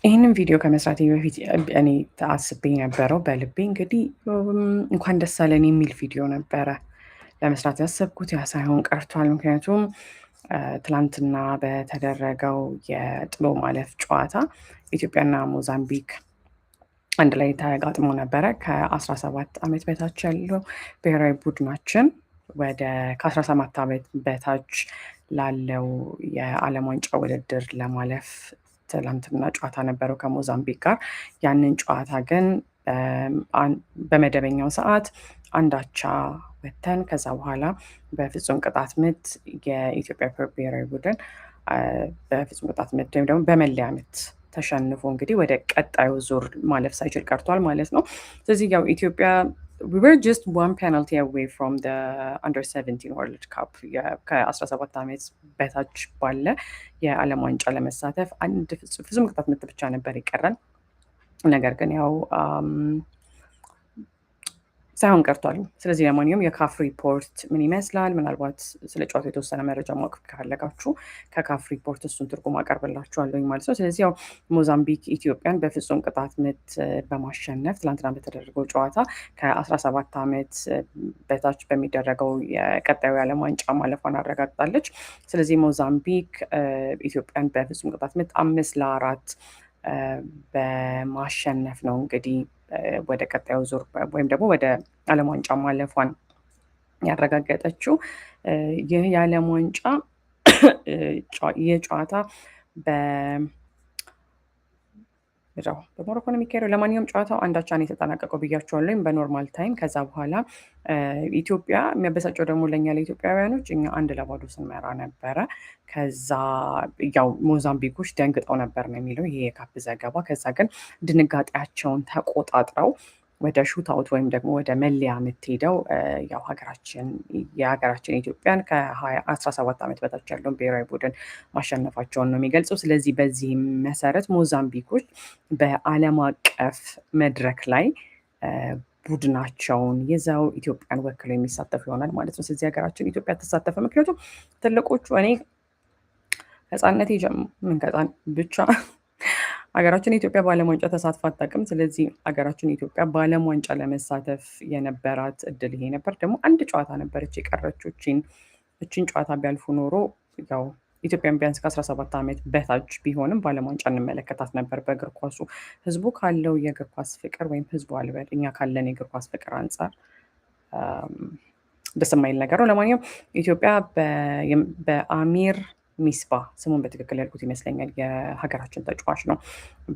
ይህንን ቪዲዮ ከመስራቴ በፊት እኔ አስቤ የነበረው በልቤ እንግዲህ እንኳን ደስ አለን የሚል ቪዲዮ ነበረ ለመስራት ያሰብኩት። ያ ሳይሆን ቀርቷል። ምክንያቱም ትላንትና በተደረገው የጥሎ ማለፍ ጨዋታ ኢትዮጵያና ሞዛምቢክ አንድ ላይ ተጋጥሞ ነበረ። ከ17 ዓመት በታች ያለው ብሔራዊ ቡድናችን ከ17 ዓመት በታች ላለው የዓለም ዋንጫ ውድድር ለማለፍ ትላንትና ጨዋታ ነበረው ከሞዛምቢክ ጋር። ያንን ጨዋታ ግን በመደበኛው ሰዓት አንዳቻ ወተን ከዛ በኋላ በፍጹም ቅጣት ምት የኢትዮጵያ ብሔራዊ ቡድን በፍጹም ቅጣት ምት ወይም ደግሞ በመለያ ምት ተሸንፎ እንግዲህ ወደ ቀጣዩ ዙር ማለፍ ሳይችል ቀርቷል ማለት ነው። ስለዚህ ያው ኢትዮጵያ we were just one penalty away from the under 17 World Cup ከ17 ዓመት በታች ባለ የዓለም ዋንጫ ለመሳተፍ አንድ ፍጹም ቅጣት ምት ብቻ ነበር ይቀራል። ነገር ግን ያው ሳይሆን ቀርቷል። ስለዚህ ለማንኛውም የካፍ ሪፖርት ምን ይመስላል? ምናልባት ስለ ጨዋታ የተወሰነ መረጃ ማወቅ ከፈለጋችሁ ከካፍ ሪፖርት እሱን ትርጉም አቀርብላችኋለሁኝ ማለት ነው። ስለዚህ ያው ሞዛምቢክ ኢትዮጵያን በፍጹም ቅጣት ምት በማሸነፍ ትላንትና በተደረገው ጨዋታ ከ17 ዓመት በታች በሚደረገው የቀጣዩ የዓለም ዋንጫ ማለፏን አረጋግጣለች። ስለዚህ ሞዛምቢክ ኢትዮጵያን በፍጹም ቅጣት ምት 5-4 በማሸነፍ ነው እንግዲህ ወደ ቀጣዩ ዙር ወይም ደግሞ ወደ ዓለም ዋንጫ ማለፏን ያረጋገጠችው። ይህ የዓለም ዋንጫ ይህ ጨዋታ በሞሮኮ ነው የሚካሄደው። ለማንኛውም ጨዋታው አንዳቻ ነው የተጠናቀቀው ብያቸዋለሁ በኖርማል ታይም። ከዛ በኋላ ኢትዮጵያ የሚያበሳጨው ደግሞ ለእኛ ለኢትዮጵያውያኖች እኛ 1-0 ስንመራ ነበረ። ከዛ ያው ሞዛምቢኮች ደንግጠው ነበር ነው የሚለው ይሄ የካፕ ዘገባ። ከዛ ግን ድንጋጤያቸውን ተቆጣጥረው ወደ ሹት አውት ወይም ደግሞ ወደ መለያ የምትሄደው ያው የሀገራችን ኢትዮጵያን ከ17 ዓመት በታች ያለውን ብሔራዊ ቡድን ማሸነፋቸውን ነው የሚገልጸው። ስለዚህ በዚህ መሰረት ሞዛምቢኮች በዓለም አቀፍ መድረክ ላይ ቡድናቸውን ይዘው ኢትዮጵያን ወክለው የሚሳተፉ ይሆናል ማለት ነው። ስለዚህ ሀገራችን ኢትዮጵያ ተሳተፈ። ምክንያቱም ትልቆቹ እኔ ህፃነቴ ብቻ ሀገራችን ኢትዮጵያ በዓለም ዋንጫ ተሳትፋ አታውቅም። ስለዚህ ሀገራችን ኢትዮጵያ በዓለም ዋንጫ ለመሳተፍ የነበራት እድል ይሄ ነበር። ደግሞ አንድ ጨዋታ ነበረች የቀረችው። እቺን ጨዋታ ቢያልፉ ኖሮ ያው ኢትዮጵያን ቢያንስ ከ17 ዓመት በታች ቢሆንም በዓለም ዋንጫ እንመለከታት ነበር። በእግር ኳሱ ህዝቡ ካለው የእግር ኳስ ፍቅር ወይም ህዝቡ አልበል እኛ ካለን የእግር ኳስ ፍቅር አንጻር ደስ የማይል ነገር ነው። ለማንኛውም ኢትዮጵያ በአሚር ሚስባ ስሙን በትክክል ያልኩት ይመስለኛል የሀገራችን ተጫዋች ነው።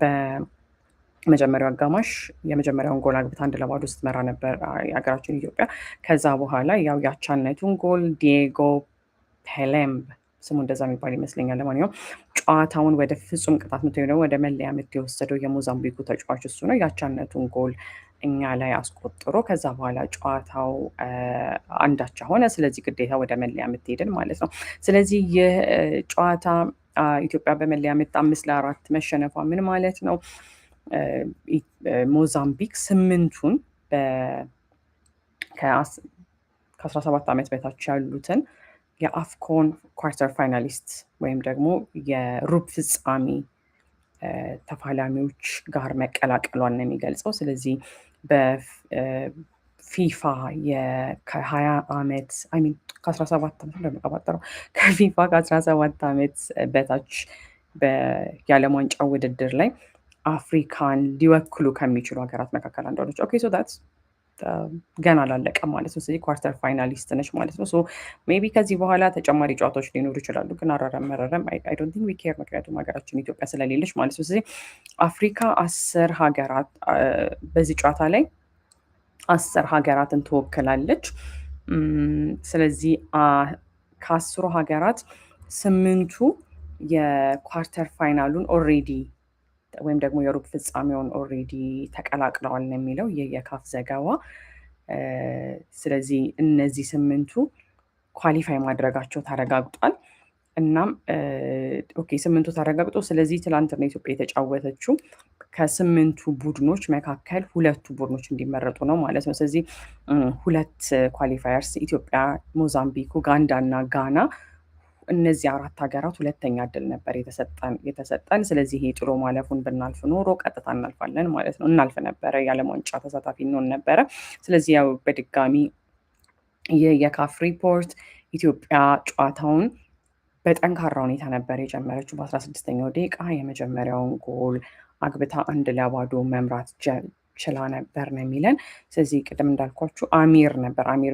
በመጀመሪያው አጋማሽ የመጀመሪያውን ጎል አግብታ 1-0 ስትመራ ነበር የሀገራችን ኢትዮጵያ። ከዛ በኋላ ያው ያቻነቱን ጎል ዲየጎ ፔሌምብ ስሙ እንደዛ የሚባል ይመስለኛል። ለማንኛውም ጨዋታውን ወደ ፍጹም ቅጣት ምት ደግሞ ወደ መለያ ምት የወሰደው የሞዛምቢኩ ተጫዋች እሱ ነው። ያቻነቱን ጎል እኛ ላይ አስቆጥሮ ከዛ በኋላ ጨዋታው አንዳቻ ሆነ። ስለዚህ ግዴታ ወደ መለያ ምት ሄድን ማለት ነው። ስለዚህ ይህ ጨዋታ ኢትዮጵያ በመለያ ምት 5-4 መሸነፏ ምን ማለት ነው? ሞዛምቢክ 8ቱን ከ17 ዓመት በታች ያሉትን የአፍኮን ኳርተር ፋይናሊስት ወይም ደግሞ የሩብ ፍጻሜ ተፋላሚዎች ጋር መቀላቀሏን ነው የሚገልጸው። ስለዚህ በፊፋ ከ20 ዓመት ከ17 ዓመት እንደሚቀባጠረው ከፊፋ ከ17 ዓመት በታች የዓለም ዋንጫ ውድድር ላይ አፍሪካን ሊወክሉ ከሚችሉ ሀገራት መካከል አንዷ ነች። ኦኬ ሶ ዳትስ ገና አላለቀም ማለት ነው። ስለዚህ ኳርተር ፋይናሊስት ነች ማለት ነው። ሶ ሜይ ቢ ከዚህ በኋላ ተጨማሪ ጨዋታዎች ሊኖሩ ይችላሉ። ግን መረረም አይ ዶንት ቲንክ ዊ ኬር፣ ምክንያቱም ሀገራችን ኢትዮጵያ ስለሌለች ማለት ነው። ስለዚህ አፍሪካ 10 ሀገራት በዚህ ጨዋታ ላይ 10 ሀገራትን ትወክላለች። ስለዚህ ከ10ሩ ሀገራት 8ቱ የኳርተር ፋይናሉን ኦልሬዲ ወይም ደግሞ የሩብ ፍጻሜውን ኦልሬዲ ተቀላቅለዋል ነው የሚለው የካፍ ዘገባ። ስለዚህ እነዚህ 8ቱ ኳሊፋይ ማድረጋቸው ተረጋግጧል። እናም ኦኬ 8ቱ ተረጋግጦ ስለዚህ ትላንትና ኢትዮጵያ የተጫወተችው ከ8ቱ ቡድኖች መካከል 2ቱ ቡድኖች እንዲመረጡ ነው ማለት ነው። ስለዚህ 2 ኳሊፋየርስ ኢትዮጵያ፣ ሞዛምቢክ፣ ኡጋንዳ እና ጋና እነዚህ 4 ሀገራት ሁለተኛ እድል ነበር የተሰጠን። ስለዚህ ይሄ ጥሎ ማለፉን ብናልፍ ኖሮ ቀጥታ እናልፋለን ማለት ነው። እናልፍ ነበረ፣ የዓለም ዋንጫ ተሳታፊ እንሆን ነበረ። ስለዚህ ያው በድጋሚ ይህ የካፍ ሪፖርት ኢትዮጵያ ጨዋታውን በጠንካራ ሁኔታ ነበር የጀመረችው። በ16ኛው ደቂቃ የመጀመሪያውን ጎል አግብታ 1-0 መምራት ችላ ነበር ነው የሚለን። ስለዚህ ቅድም እንዳልኳችሁ አሚር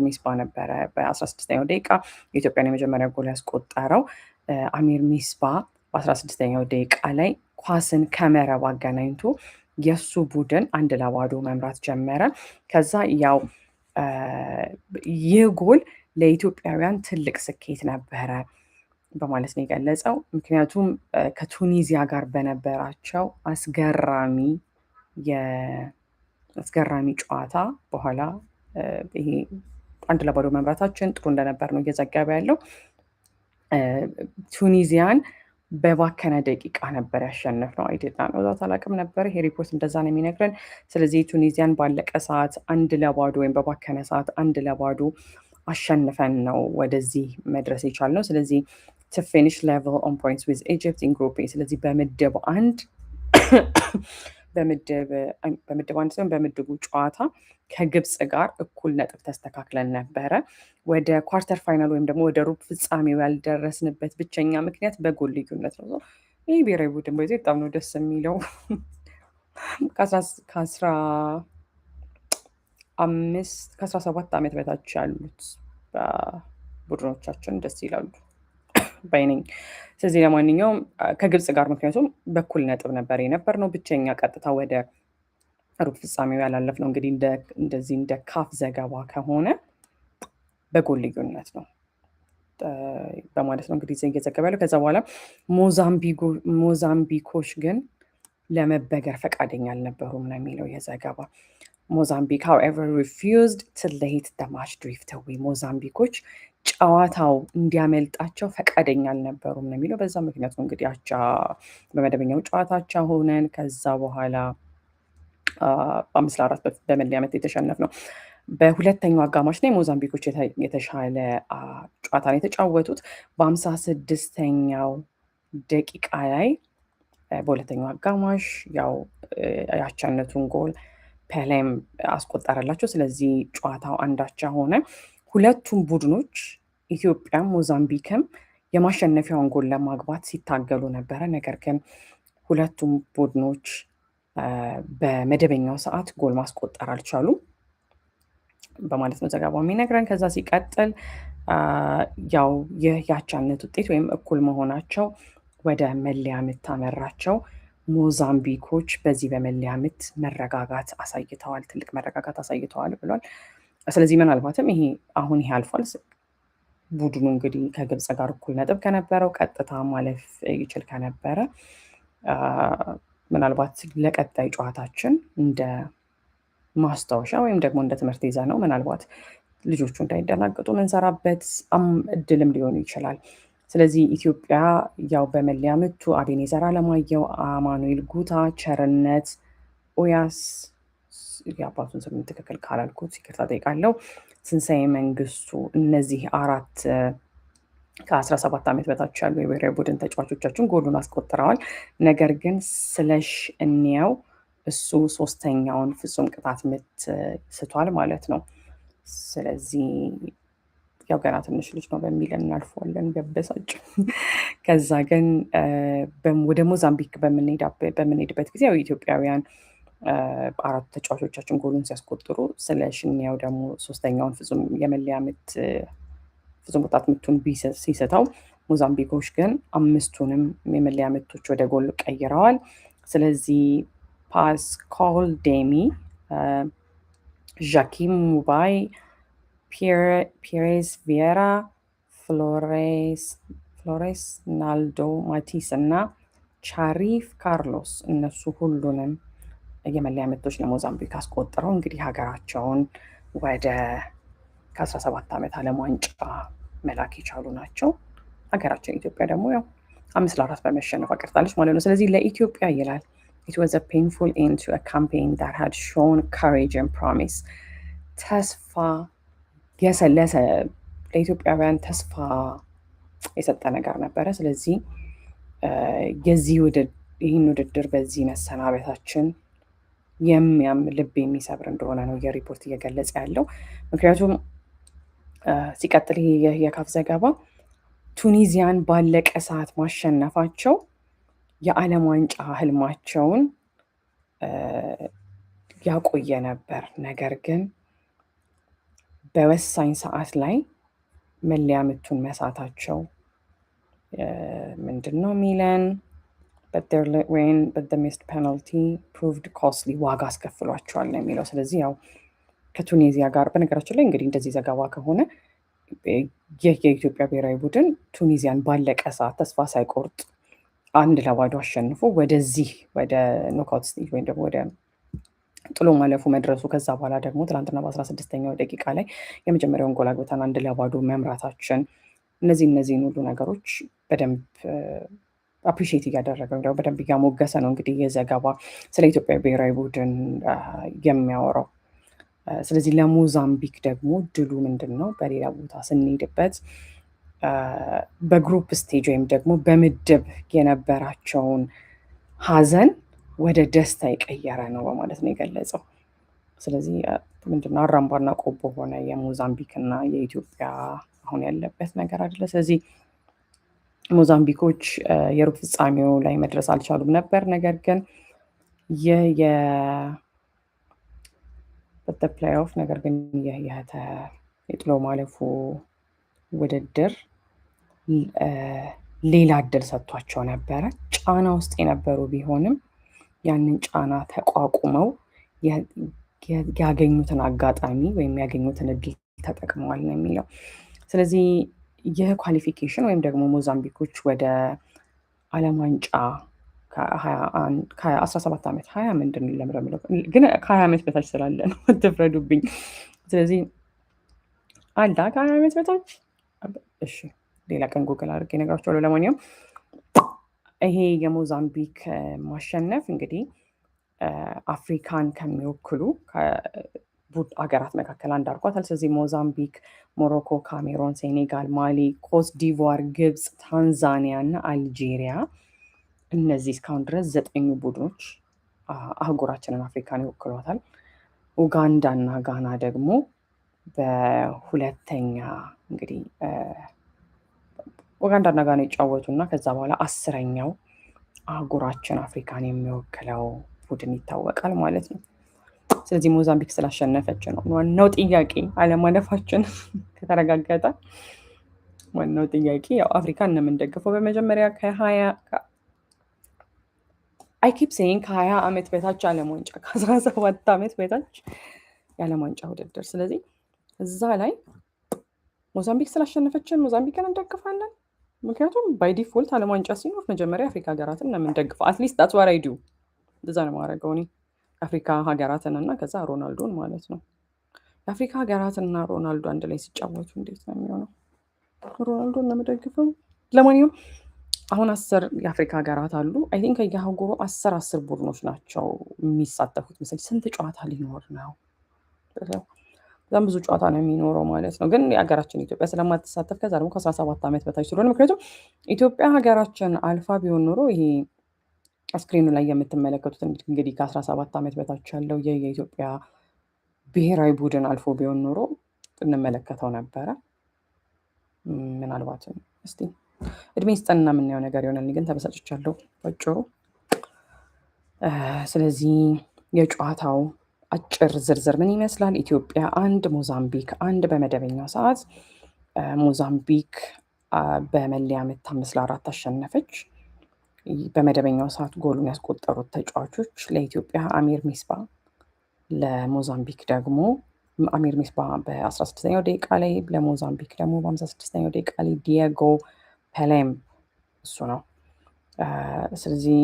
ሚስባ ነበረ በ16ኛው ደቂቃ የኢትዮጵያን የመጀመሪያ ጎል ያስቆጠረው። አሚር ሚስባ በ16ኛው ደቂቃ ላይ ኳስን ከመረብ አገናኝቶ የእሱ ቡድን 1-0 መምራት ጀመረ። ከዛ ያው ይህ ጎል ለኢትዮጵያውያን ትልቅ ስኬት ነበረ በማለት ነው የገለጸው። ምክንያቱም ከቱኒዚያ ጋር በነበራቸው አስገራሚ ጨዋታ በኋላ ይሄ 1-0 መምራታችን ጥሩ እንደነበር ነው እየዘገበ ያለው። ቱኒዚያን በባከነ ደቂቃ ነበር ያሸነፍነው። አይደና ነው ዛት አላቅም ነበር። ይሄ ሪፖርት እንደዛ ነው የሚነግረን። ስለዚህ ቱኒዚያን ባለቀ ሰዓት 1-0 ወይም በባከነ ሰዓት 1-0 አሸንፈን ነው ወደዚህ መድረስ የቻልነው። ስለዚህ to finish level on points with Egypt in Group A። ስለዚህ በምድብ አንድ ሲሆን በምድቡ ጨዋታ ከግብፅ ጋር እኩል ነጥብ ተስተካክለን ነበረ። ወደ ኳርተር ፋይናል ወይም ደግሞ ወደ ሩብ ፍጻሜው ያልደረስንበት ብቸኛ ምክንያት በጎል ልዩነት ነው። ይህ ብሔራዊ ቡድን በጣም ነው ደስ የሚለው። ከ17 ዓመት በታች ያሉት ቡድኖቻችን ደስ ይላሉ ባይነኝ። ስለዚህ ለማንኛውም ከግብፅ ጋር ምክንያቱም በኩል ነጥብ ነበር የነበርነው፣ ብቸኛ ቀጥታ ወደ ሩብ ፍጻሜው ያላለፍነው እንግዲህ እንደዚህ እንደ ካፍ ዘገባ ከሆነ በጎል ልዩነት ነው በማለት ነው እንግዲህ እየዘገበ ያለው። ከዛ በኋላ ሞዛምቢኮች ግን ለመበገር ፈቃደኛ አልነበሩም ነው የሚለው የዘገባ። ሞዛምቢክ however refused to let the match drift away። ሞዛምቢኮች ጨዋታው እንዲያመልጣቸው ፈቃደኛ አልነበሩም ነው የሚለው። በዛ ምክንያት ነው እንግዲህ በመደበኛው ጨዋታቻ ሆነን ከዛ በኋላ 5-4 በመለያ ምት የተሸነፍነው። በሁለተኛው አጋማሽ ላይ ሞዛምቢኮች የተሻለ ጨዋታ ነው የተጫወቱት። በ56ኛው ደቂቃ ላይ በሁለተኛው አጋማሽ ያው ያቻነቱን ጎል ፔሌም አስቆጠረላቸው። ስለዚህ ጨዋታው አንዳቻ ሆነ። ሁለቱም ቡድኖች ኢትዮጵያም ሞዛምቢክም የማሸነፊያውን ጎል ለማግባት ሲታገሉ ነበረ። ነገር ግን ሁለቱም ቡድኖች በመደበኛው ሰዓት ጎል ማስቆጠር አልቻሉም በማለት ነው ዘገባው የሚነግረን። ከዛ ሲቀጥል ያው ይህ ያቻነት ውጤት ወይም እኩል መሆናቸው ወደ መለያ ምት አመራቸው። ሞዛምቢኮች በዚህ በመለያ ምት መረጋጋት አሳይተዋል፣ ትልቅ መረጋጋት አሳይተዋል ብሏል። ስለዚህ ምናልባትም ይሄ አልፏል። ቡድኑ እንግዲህ ከግብፅ ጋር እኩል ነጥብ ከነበረው ቀጥታ ማለፍ ይችል ከነበረ ምናልባት ለቀጣይ ጨዋታችን እንደ ማስታወሻ ወይም ደግሞ እንደ ትምህርት ይዘ ነው ምናልባት ልጆቹ እንዳይደናገጡ ምንሰራበት እድልም ሊሆኑ ይችላል። ስለዚህ ኢትዮጵያ ያው በመለያ ምቱ አቤኔዘር አለማየሁ፣ አማኑኤል ጉታ፣ ቸርነት ኦያስ የአባቱን ስም ትክክል ካላልኩት ይቅርታ ጠይቃለሁ፣ ትንሳኤ መንግስቱ፣ እነዚህ 4 ከ17 ዓመት በታች ያሉ የብሔራዊ ቡድን ተጫዋቾቻችን ጎሉን አስቆጥረዋል። ነገር ግን ስለሽ እንየው እሱ 3ኛውን ፍጹም ቅጣት ምት ስቷል ማለት ነው። ስለዚህ ያው ገና ትንሽ ልጅ ነው በሚል እናልፈዋለን በበሳጭ። ከዛ ግን ወደ ሞዛምቢክ በምንሄድበት ጊዜ ያው ኢትዮጵያውያን 4 ተጫዋቾቻችን ጎሉን ሲያስቆጥሩ ስለሽ እንየው ደግሞ 3ኛውን የመለያ ምት ፍጹም ቅጣት ምቱን ሲስተው፣ ሞዛምቢኮች ግን 5ቱንም የመለያ ምቶች ወደ ጎል ቀይረዋል። ስለዚህ ፓስካል ዴሚ፣ ዣኪም ሙባይ፣ ፒሬዝ ቪየራ፣ ፍሎሬስ ናልዶ ማቲስ እና ቻሪፍ ካርሎስ እነሱ ሁሉንም የመለያ ምቶች ለሞዛምቢክ አስቆጥረው እንግዲህ ሀገራቸውን ወደ ከ17 ዓመት ዓለም ዋንጫ መላክ የቻሉ ናቸው። ሀገራችን ኢትዮጵያ ደግሞ ያው 5-4 በመሸነፍ አቀርታለች ማለት ነው። ስለዚህ ለኢትዮጵያ ይላል it was a painful end to a campaign that had shown courage and promise። ተስፋ የሰለሰ ለኢትዮጵያውያን ተስፋ የሰጠ ነገር ነበረ። ስለዚህ ይህን ውድድር በዚህ መሰናበታችን የሚያም ልብ የሚሰብር እንደሆነ ነው የሪፖርት እየገለጸ ያለው። ምክንያቱም ሲቀጥል ይህ የካፍ ዘገባ ቱኒዚያን ባለቀ ሰዓት ማሸነፋቸው የዓለም ዋንጫ ህልማቸውን ያቆየ ነበር። ነገር ግን በወሳኝ ሰዓት ላይ መለያ ምቱን መሳታቸው ምንድን ነው ሚለን ሚስድ ፔናልቲ ፕሩቭድ ኮስትሊ ዋጋ አስከፍሏቸዋል ነው የሚለው። ስለዚህ ያው ከቱኒዚያ ጋር በነገራችን ላይ እንግዲህ እንደዚህ ዘገባ ከሆነ የኢትዮጵያ ብሔራዊ ቡድን ቱኒዚያን ባለቀ ሰዓት ተስፋ ሳይቆርጥ 1-0 አሸንፎ ወደዚህ ወደ ኖክአውት ስቴጅ ወይም ደግሞ ወደ ጥሎ ማለፉ መድረሱ፣ ከዛ በኋላ ደግሞ ትናንትና በ16ኛው ደቂቃ ላይ የመጀመሪያውን ጎል አግብተን 1-0 መምራታችን፣ እነዚህን ሁሉ ነገሮች በደንብ አፕሪሺየት እያደረገ ደግሞ በደንብ እያሞገሰ ነው እንግዲህ የዘገባ ስለ ኢትዮጵያ ብሔራዊ ቡድን የሚያወራው። ስለዚህ ለሞዛምቢክ ደግሞ ድሉ ምንድን ነው? በሌላ ቦታ ስንሄድበት በግሩፕ ስቴጅ ወይም ደግሞ በምድብ የነበራቸውን ሀዘን ወደ ደስታ የቀየረ ነው በማለት ነው የገለጸው። ስለዚህ ምንድነው አራምባና ቆቦ ሆነ የሞዛምቢክ እና የኢትዮጵያ አሁን ያለበት ነገር አይደለ። ስለዚህ ሞዛምቢኮች የሩብ ፍጻሜው ላይ መድረስ አልቻሉም ነበር። ነገር ግን ፕሌይኦፍ ነገር ግን የጥሎ ማለፉ ውድድር ሌላ እድል ሰጥቷቸው ነበረ። ጫና ውስጥ የነበሩ ቢሆንም ያንን ጫና ተቋቁመው ያገኙትን አጋጣሚ ወይም ያገኙትን እድል ተጠቅመዋል ነው የሚለው። ስለዚህ ይህ ኳሊፊኬሽን ወይም ደግሞ ሞዛምቢኮች ወደ ዓለም ዋንጫ ከ17 ዓመት 20 ምንድን ለምረምለው ግን ከ20 ዓመት በታች ስላለ ነው አትፍረዱብኝ። ስለዚህ አላ ከ20 ዓመት በታች እሺ፣ ሌላ ቀን ጉግል አድርጌ እነግራችኋለሁ። ለማንኛውም ይሄ የሞዛምቢክ ማሸነፍ እንግዲህ አፍሪካን ከሚወክሉ ሀገራት መካከል አንድ አድርጓታል። ስለዚህ ሞዛምቢክ፣ ሞሮኮ፣ ካሜሮን፣ ሴኔጋል፣ ማሊ፣ ኮት ዲቯር፣ ግብፅ፣ ታንዛኒያ እና አልጄሪያ እነዚህ እስካሁን ድረስ 9 ቡድኖች አህጉራችንን አፍሪካን ይወክሏታል። ኡጋንዳ እና ጋና ደግሞ በሁለተኛ እንግዲህ ኡጋንዳ እና ጋና ይጫወቱና ከዛ በኋላ 10ኛው አህጉራችን አፍሪካን የሚወክለው ቡድን ይታወቃል ማለት ነው። ስለዚህ ሞዛምቢክ ስላሸነፈች ነው ዋናው ጥያቄ። አለማለፋችን ከተረጋገጠ ዋናው ጥያቄ ያው አፍሪካን ነው የምንደግፈው። በመጀመሪያ ከ20 ዓመት በታች ዓለም ዋንጫ፣ ከ17 ዓመት በታች የዓለም ዋንጫ ውድድር። ስለዚህ እዛ ላይ ሞዛምቢክ ስላሸነፈችን ሞዛምቢክን እንደግፋለን። ምክንያቱም ባይ ዲፎልት ዓለም ዋንጫ ሲኖር መጀመሪያ አፍሪካ ሀገራትን ነው የምንደግፈው። አትሊስት ዳትስ ዋት አይ ዱ። እንደዛ ነው የማደርገው እኔ አፍሪካ ሀገራትን እና ከዛ ሮናልዶን ማለት ነው። የአፍሪካ ሀገራትና ሮናልዶ አንድ ላይ ሲጫወቱ እንዴት ነው የሚሆነው? ሮናልዶን ነው የምደግፈው። ለማንኛውም አሁን 10 የአፍሪካ ሀገራት አሉ። አይ ቲንክ ከየአህጉሩ 10 ቡድኖች ናቸው የሚሳተፉት መሰለኝ። ስንት ጨዋታ ሊኖር ነው? በጣም ብዙ ጨዋታ ነው የሚኖረው ማለት ነው። ግን የሀገራችን ኢትዮጵያ ስለማትሳተፍ ከዛ ደግሞ ከ17 ዓመት በታች ስለሆነ፣ ምክንያቱም ኢትዮጵያ ሀገራችን አልፋ ቢሆን ኖሮ ይሄ ስክሪኑ ላይ የምትመለከቱት እንግዲህ ከ17 ዓመት በታች ያለው የኢትዮጵያ ብሔራዊ ቡድን አልፎ ቢሆን ኖሮ እንመለከተው ነበረ። ምናልባትም እስቲ እድሜ ስጠንና የምናየው ነገር ይሆናል። ግን ተበሳጭቻለሁ በጭሩ። ስለዚህ የጨዋታው አጭር ዝርዝር ምን ይመስላል? ኢትዮጵያ 1 ሞዛምቢክ 1 በመደበኛው ሰዓት ሞዛምቢክ በመለያ ምት 5-4 አሸነፈች። በመደበኛው ሰዓት ጎሉን ያስቆጠሩት ተጫዋቾች ለኢትዮጵያ አሚር ሚስባ፣ ለሞዛምቢክ ደግሞ አሚር ሚስባ በ16ኛው ደቂቃ ላይ፣ ለሞዛምቢክ ደግሞ በ56ኛው ደቂቃ ላይ ዲየጎ ፔሌም እሱ ነው። ስለዚህ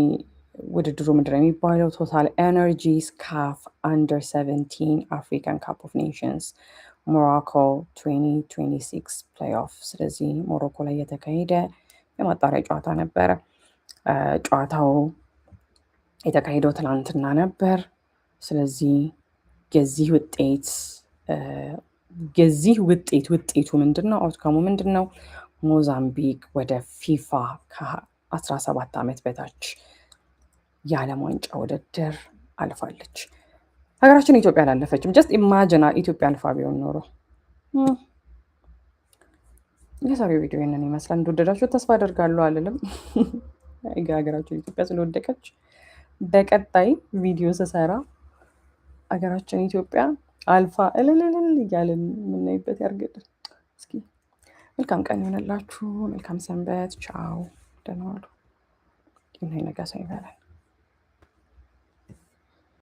ውድድሩ ምንድን ነው የሚባለው? ቶታል ኤነርጂስ ካፍ አንደር 17 አፍሪካን ካፕ ኦፍ ኔሽንስ ሞሮኮ 2026 ፕሌይኦፍ። ስለዚህ ሞሮኮ ላይ የተካሄደ የማጣሪያ ጨዋታ ነበረ። ጨዋታው የተካሄደው ትናንትና ነበር። ስለዚህ የዚህ ውጤቱ ምንድን ነው? አውትካሙ ምንድን ነው? ሞዛምቢክ ወደ ፊፋ ከ17 ዓመት በታች የዓለም ዋንጫ ውድድር አልፋለች። ሀገራችን ኢትዮጵያ አላለፈችም። ጀስት ኢማጅና ኢትዮጵያ አልፋ ቢሆን ኖሮ። የዛሬው ቪዲዮ ይህንን ይመስላል። እንደወደዳችሁ ተስፋ አደርጋለሁ። አልልም ሀገራችን ኢትዮጵያ ስለወደቀች በቀጣይ ቪዲዮ ስሰራ ሀገራችን ኢትዮጵያ አልፋ እልልልል እያልን የምናይበት ያርግልን። እስኪ መልካም ቀን ይሆንላችሁ። መልካም ሰንበት። ቻው። ደህና ዋሉ። ይህ ነገ ሰው ይበላል።